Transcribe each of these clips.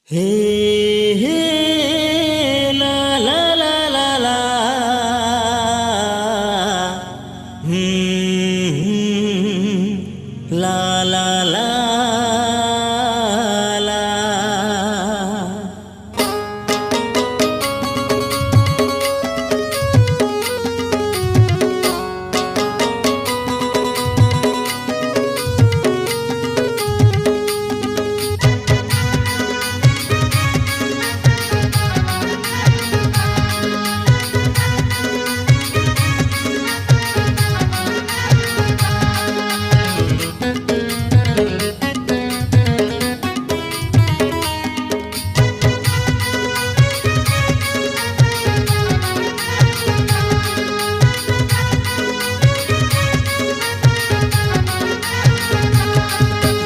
हे हे ला ला ला ला ला ला ला ला ला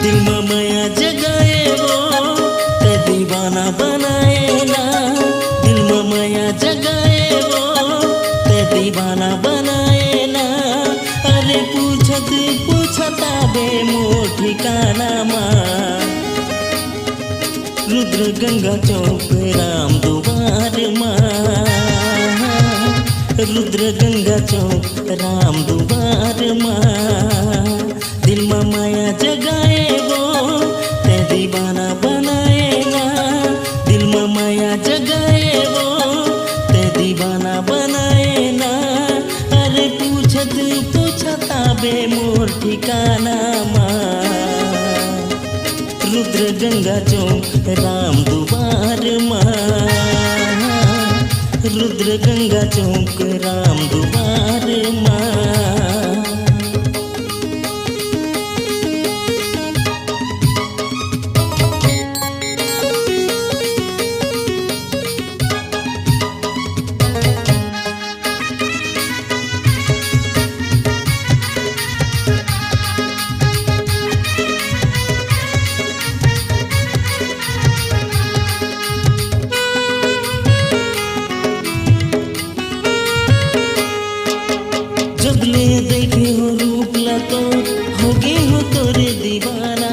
दिल में माया जगाए वो ते दीवाना बनाए ना। दिल में माया जगाए वो ते दीवाना बनाए ना। अरे पूछत पूछता बे मोर ठिकाना माँ। रुद्र गंगा चौक राम दुआर माँ। रुद्र गंगा चौक राम दुआर माँ। दिल में माया जगाए वो ते दीवाना बनाए ना। दिल में माया जगाए वो ते दीवाना बनाए ना। अरे पूछत पूछता बे मोर ठिकाना माँ। रुद्र गंगा चौक राम दुआर माँ। रुद्र गंगा चौक राम दुआर माँ। जब ले देखे हो रूप ला तो हो गए हो तोरे दीवाना।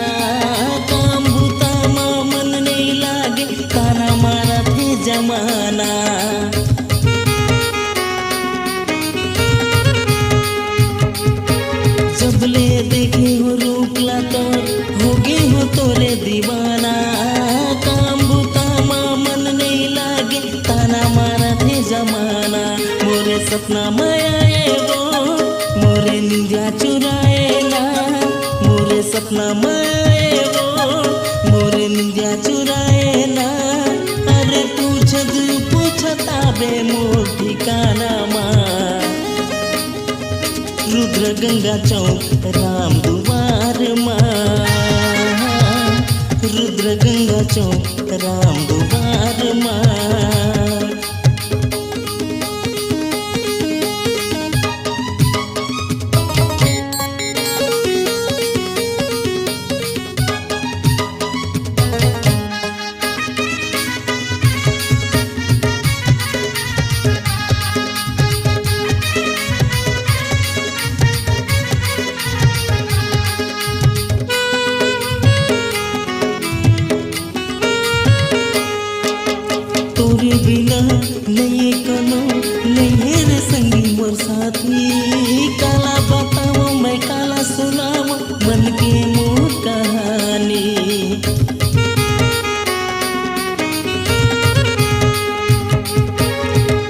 काम भूता माँ मन नहीं लागे ताना मारा थे जमाना। जब ले देखे हो रूप ला तो हो गए हो तोरे दीवाना। काम भूता माँ मन नहीं लागे ताना मारा थे जमाना। मोरे सपना माया वो मोरे निंजा चुराए ना। मोरे सपना माए वो मोरे निंजा चुराए ना। अरे पूछत पूछता बे मोर ठिकाना माँ। रुद्र गंगा चौक राम दुआर माँ। रुद्र गंगा चौक राम दुआर माँ। तोरे बिना नहीं कनो नहीं रे संगी मोर साथी। काला बताओ मैं काला सुनाओ मन के मोर कहानी।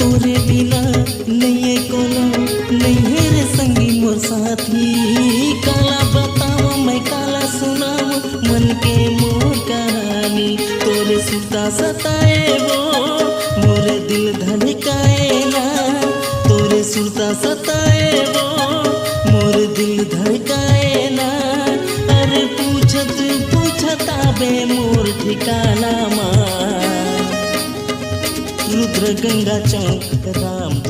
तोरे बिना नहीं कोनो नहीं रे संगी मोर साथी। काला बताओ मैं काला सुनाओ मन के मोर कहानी। तोरे सुता सताए वो मोरे दिल धड़काए ना। तोरे सुरता सताए वो मोरे दिल धड़काए ना। अरे पूछत पूछता बे मोर ठिकाना माँ। रुद्र गंगा चौक राम